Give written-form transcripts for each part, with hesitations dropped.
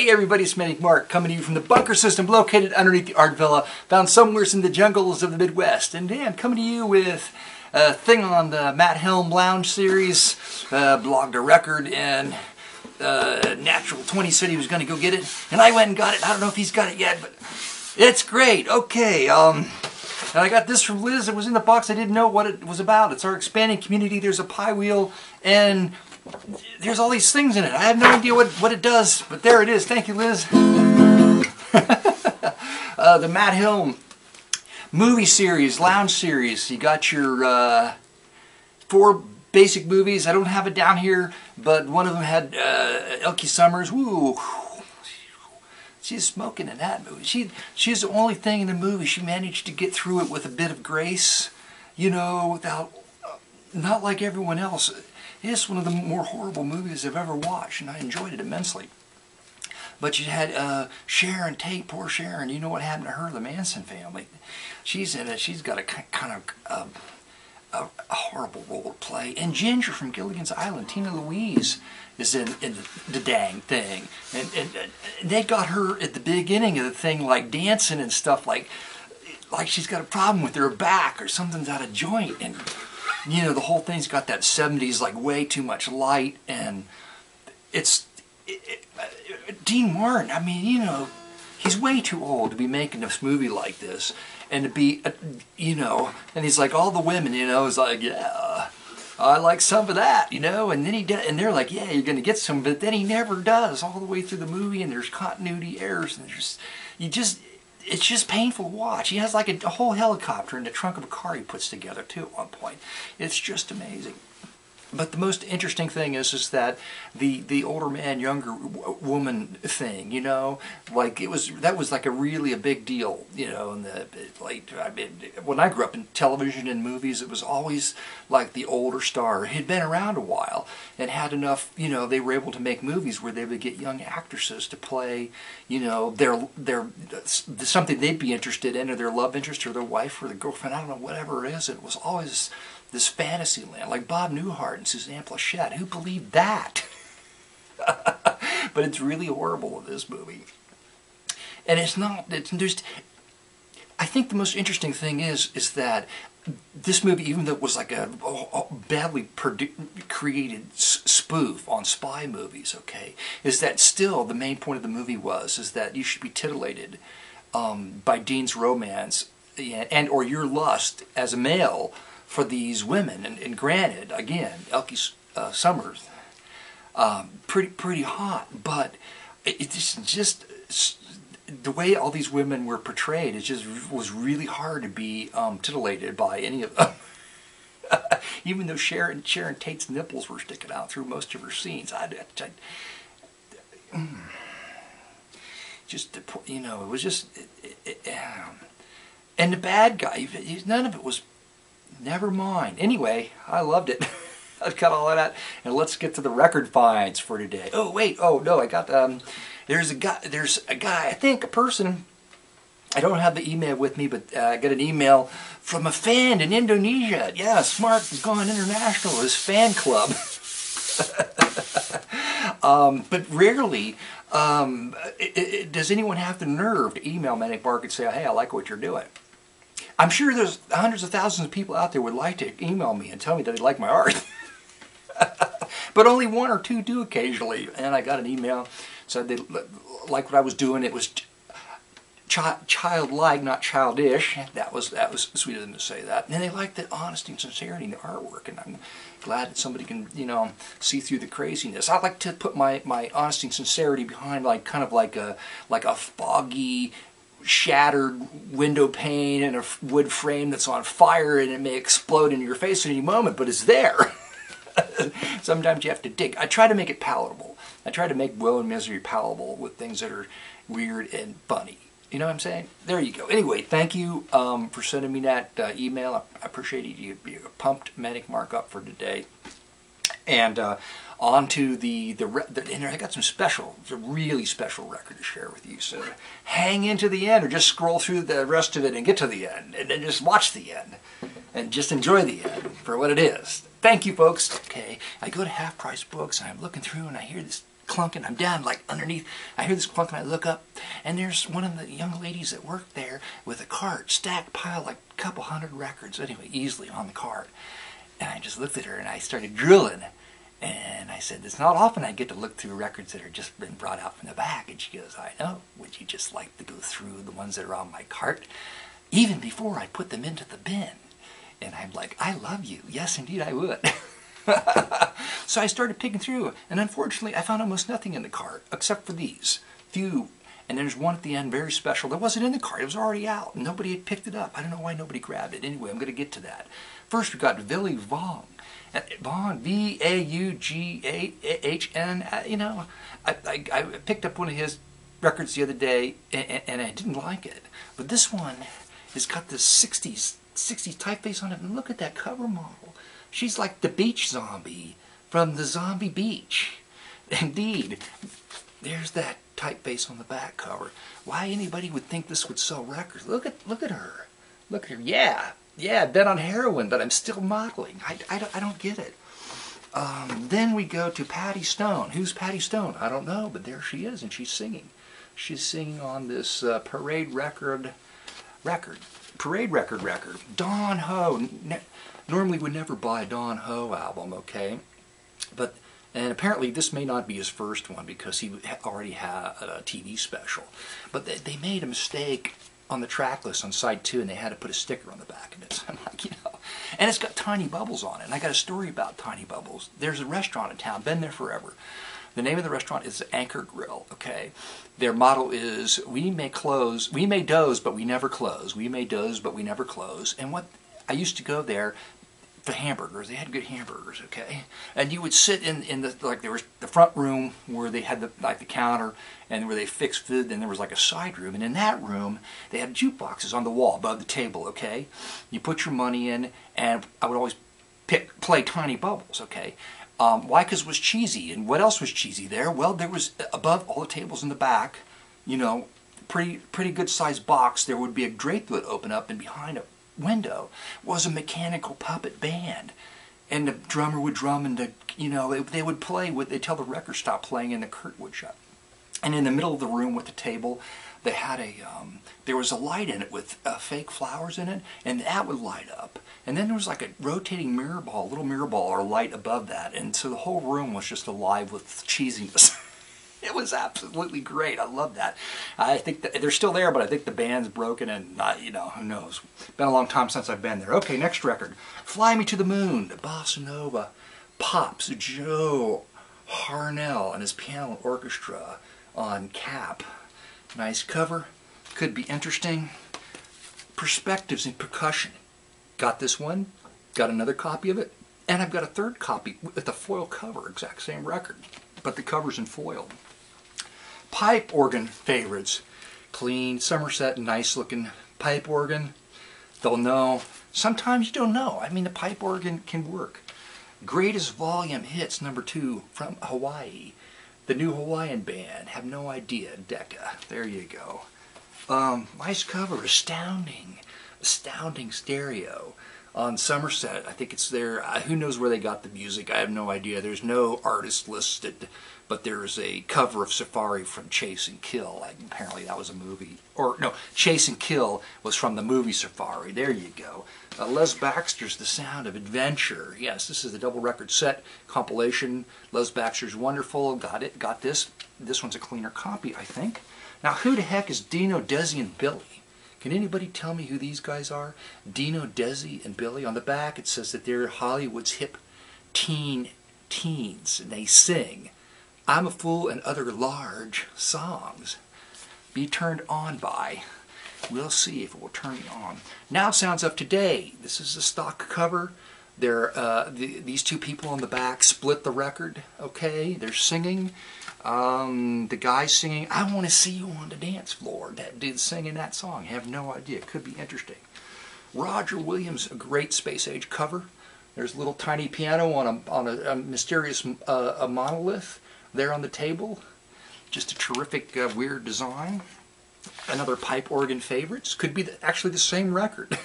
Hey everybody, it's Manic Mark coming to you from the bunker system located underneath the art villa, found somewhere in the jungles of the Midwest. And I'm coming to you with a thing on the Matt Helm Lounge series, blogged a record, and Natural 20 said he was going to go get it, and I went and got it. I don't know if he's got it yet, but it's great. Okay, and I got this from Liz. It was in the box. I didn't know what it was about. It's our expanding community. There's a pie wheel, and there's all these things in it. I have no idea what it does, but there it is. Thank you, Liz. The Matt Helm movie series, lounge series. You got your 4 basic movies. I don't have it down here, but one of them had Elkie Summers. Woo! She's smoking in that movie. She's the only thing in the movie. She managed to get through it with a bit of grace, you know, without, not like everyone else. It's one of the more horrible movies I've ever watched, and I enjoyed it immensely. But you had Sharon Tate, poor Sharon. You know what happened to her, the Manson family. She's in it. She's got a kind of a horrible role to play. And Ginger from Gilligan's Island, Tina Louise, is in the dang thing. And they got her at the beginning of the thing, like dancing and stuff, like she's got a problem with her back or something's out of joint. And you know, the whole thing's got that 70s, like, way too much light, and Dean Martin, I mean, you know, he's way too old to be making this movie like this, and to be, you know, and he's like, all the women, you know, is like, yeah, I like some of that, you know, and then he does, and they're like, yeah, you're going to get some, but then he never does all the way through the movie, and there's continuity errors, and it's just painful to watch. He has like a whole helicopter in the trunk of a car he puts together too at one point. It's just amazing. But the most interesting thing is that the older man, younger woman thing, you know, like that was like a big deal, you know. In the like, I mean, when I grew up in television and movies, it was always like the older star. He'd been around a while and had enough, you know. They were able to make movies where they would get young actresses to play, you know, their something they'd be interested in, or their love interest, or their wife, or their girlfriend. I don't know, whatever it is. It was always this fantasy land, like Bob Newhart and Suzanne Plachette. Who believed that? But it's really horrible in this movie. And it's not, just, I think the most interesting thing is that this movie, even though it was like a badly created spoof on spy movies, okay, is that still the main point of the movie is that you should be titillated by Dean's romance and or your lust as a male for these women. And granted, again, Elkie Summers, pretty hot, but it's just the way all these women were portrayed. It was really hard to be titillated by any of them. Even though Sharon Tate's nipples were sticking out through most of her scenes, just, you know, it was just, and the bad guy, none of it was. Never mind. Anyway, I loved it. I've got all of that, and let's get to the record finds for today. Oh wait, oh no, I got there's a guy, I think a person. I don't have the email with me, but I got an email from a fan in Indonesia. Yeah, Smart has gone international. His fan club. But rarely does anyone have the nerve to email Manic Mark and say, "Hey, I like what you're doing." I'm sure there's hundreds of thousands of people out there would like to email me and tell me that they like my art. But only 1 or 2 do occasionally. And I got an email, said they liked what I was doing. It was childlike, not childish. That was sweet of them to say that. And they liked the honesty and sincerity in the artwork. And I'm glad that somebody can, you know, see through the craziness. I like to put my honesty and sincerity behind kind of like a foggy, shattered window pane and a wood frame that's on fire, and it may explode in your face at any moment, but it's there. Sometimes you have to dig. I try to make it palatable. I try to make woe and misery palatable with things that are weird and funny. You know what I'm saying? There you go. Anyway, thank you for sending me that email. I appreciate it. You pumped Manic Mark up for today. And on to and I got it's a really special record to share with you. So hang into the end, or just scroll through the rest of it and get to the end, and then just watch the end, and just enjoy the end for what it is. Thank you, folks. Okay, I go to Half Price Books, and I'm looking through, and I hear this clunking. I'm down like underneath. I hear this clunk and I look up, and there's one of the young ladies that work there with a cart, stacked pile, like a couple hundred records, anyway, easily on the cart. And I just looked at her and I started drooling. And I said, it's not often I get to look through records that are just been brought out from the back. And she goes, I know. Would you just like to go through the ones that are on my cart? Even before I put them into the bin. And I'm like, I love you. Yes, indeed, I would. So I started picking through, and unfortunately, I found almost nothing in the cart, except for these few. And there's one at the end, very special, that wasn't in the cart. It was already out. Nobody had picked it up. I don't know why nobody grabbed it. Anyway, I'm going to get to that. First, we got Billy Vaughn. Vaughn, V-A-U-G-H-N. You know, I picked up one of his records the other day, and I didn't like it. But this one has got this 60s typeface on it, and look at that cover model. She's like the beach zombie from the Zombie Beach. Indeed, there's that typeface on the back cover. Why anybody would think this would sell records? Look at her. Look at her. Yeah, I've been on heroin, but I'm still modeling. I don't get it. Then we go to Patti Stone. Who's Patti Stone? I don't know, but there she is, and she's singing. She's singing on this Parade record. Don Ho. Normally would never buy a Don Ho album, okay? And apparently this may not be his first one because he already had a TV special. But they made a mistake on the track list on side 2, and they had to put a sticker on the back of it. So I'm like, you know. And it's got Tiny Bubbles on it. And I got a story about Tiny Bubbles. There's a restaurant in town, been there forever. The name of the restaurant is Anchor Grill, okay? Their motto is, we may doze, but we never close. We may doze, but we never close. And I used to go there for hamburgers. They had good hamburgers, okay? And you would sit in the, like, there was the front room where they had the counter and where they fixed food, and there was like a side room. And in that room, they had jukeboxes on the wall above the table, okay? You put your money in, and I would always play Tiny Bubbles, okay? Why? Because it was cheesy. And what else was cheesy there? Well, there was, above all the tables in the back, you know, pretty good sized box, there would be a drape that would open up, and behind it window was a mechanical puppet band, and the drummer would drum, and they would play they'd tell the record stop playing, and the curtain would shut. And in the middle of the room with the table, they had there was a light in it with fake flowers in it, and that would light up. And then there was like a rotating mirror ball, a little mirror ball or light above that, and so the whole room was just alive with cheesiness. It was absolutely great. I love that. I think they're still there, but I think the band's broken, and who knows. Been a long time since I've been there. Okay, next record. Fly Me to the Moon, the Bossa Nova Pops, Joe Harnell and his piano and orchestra on Cap. Nice cover. Could be interesting. Perspectives in Percussion. Got this one. Got another copy of it. And I've got a third copy with the foil cover, exact same record, but the cover's in foil. Pipe organ favorites. Clean, Somerset, nice looking pipe organ. They'll know. Sometimes you don't know. I mean, the pipe organ can work. Greatest Volume Hits, #2, from Hawaii. The New Hawaiian Band. Have no idea. Decca. There you go. Nice cover. Astounding stereo. On Somerset, I think it's there. Who knows where they got the music? I have no idea. There's no artist listed, but there's a cover of Safari from Chase and Kill. Apparently that was a movie. Or, no, Chase and Kill was from the movie Safari. There you go. Les Baxter's The Sound of Adventure. Yes, this is the double record set compilation. Les Baxter's wonderful. Got it. Got this. This one's a cleaner copy, I think. Now, who the heck is Dino, Desi, and Billy? Can anybody tell me who these guys are? Dino, Desi, and Billy. On the back it says that they're Hollywood's hip teens, and they sing I'm a Fool and other large songs. Be turned on by. We'll see if it will turn me on. Now Sounds of Today. This is a stock cover. These two people on the back split the record. Okay, they're singing. The guy's singing, I Want to See You on the Dance Floor. That dude's singing that song. I have no idea. Could be interesting. Roger Williams, a great space age cover. There's a little tiny piano on a mysterious monolith there on the table. Just a terrific, weird design. Another pipe organ favorites. Could be actually the same record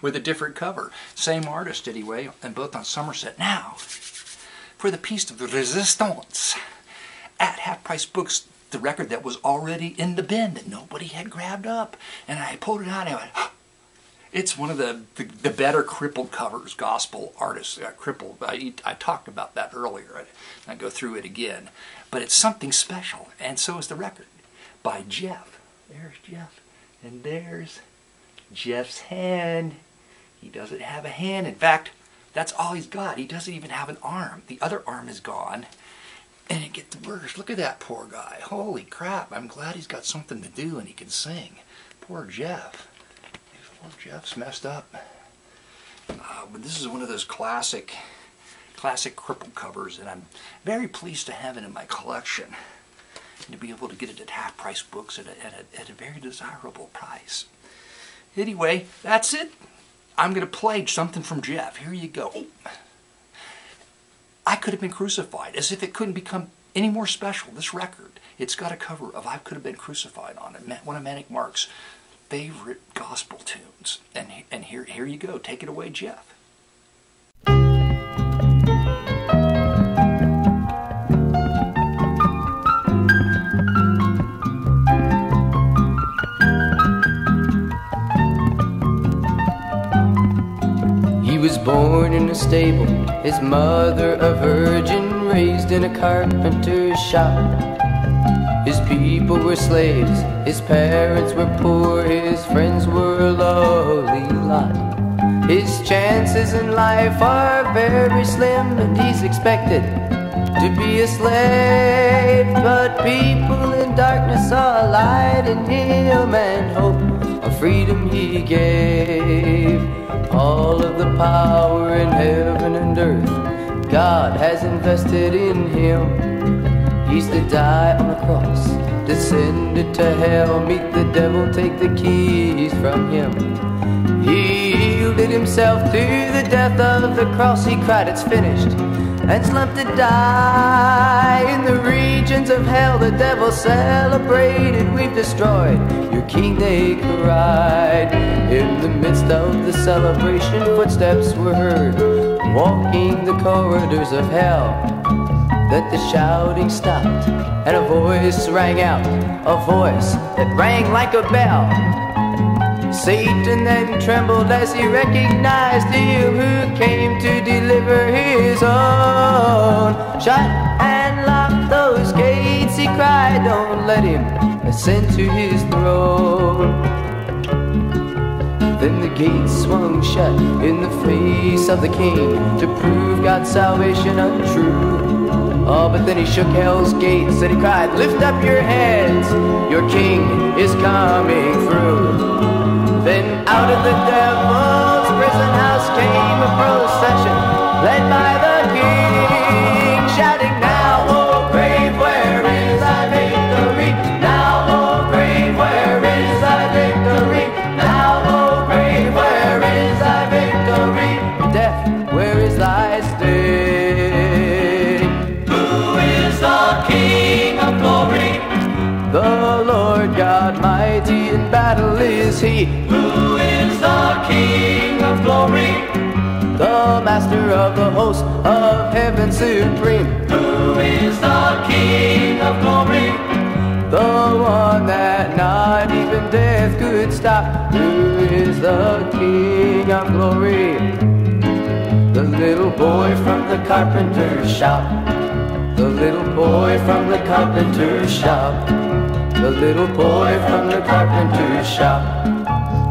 with a different cover. Same artist anyway, and both on Somerset. Now, for the piece of the resistance. at Half Price Books the record that was already in the bin that nobody had grabbed up. And I pulled it out and I went, it's one of the better crippled covers, gospel artists. Crippled, I talked about that earlier. I go through it again. But it's something special, and so is the record by Jeff. There's Jeff, and there's Jeff's hand. He doesn't have a hand. In fact, that's all he's got. He doesn't even have an arm. The other arm is gone. And it gets worse. Look at that poor guy. Holy crap. I'm glad he's got something to do and he can sing. Poor Jeff. Poor Jeff's messed up. But this is one of those classic crippled covers, and I'm very pleased to have it in my collection and to be able to get it at Half Price Books at a very desirable price. Anyway, that's it. I'm going to play something from Jeff. Here you go. Oh. I Could Have Been Crucified, as if it couldn't become any more special. This record, it's got a cover of I Could Have Been Crucified on it, one of Manic Mark's favorite gospel tunes. And here you go. Take it away, Jeff. He was born in a stable, his mother a virgin, raised in a carpenter's shop. His people were slaves, his parents were poor, his friends were a lowly lot. His chances in life are very slim, and he's expected to be a slave. But people in darkness saw light in him, and hope of freedom he gave. All of the power in heaven and earth God has invested in him. He's to die on the cross, descended to hell, meet the devil, take the keys from him. He yielded himself to the death of the cross. He cried, "It's finished," and slumped to die. In the regions of hell the devil celebrated, "We've destroyed your king," they cried. In the midst of the celebration, footsteps were heard walking the corridors of hell. That the shouting stopped, and a voice rang out, a voice that rang like a bell. Satan then trembled as he recognized him who came to deliver his own. "Shut and lock those gates," he cried, "don't let him ascend to his throne." Then the gates swung shut in the face of the king to prove God's salvation untrue. Oh, but then he shook hell's gates and he cried, "Lift up your heads, your king is coming through." Then out of the devil's prison house came a procession led by the king, shouting, "Now, O grave, where is thy victory? Now, O grave, where is thy victory? Now, O grave, where is thy victory? Death, where is thy sting? Who is the King of glory? The Lord God mighty in battle is he. Who is the King of glory? The master of the host of heaven supreme. Who is the King of glory? The one that not even death could stop. Who is the King of glory? The little boy from the carpenter's shop. The little boy from the carpenter's shop. The little boy from the carpenter's shop.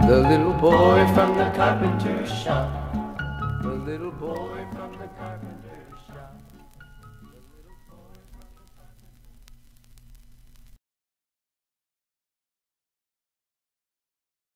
The little boy from the carpenter's shop. The little boy from the carpenter's shop.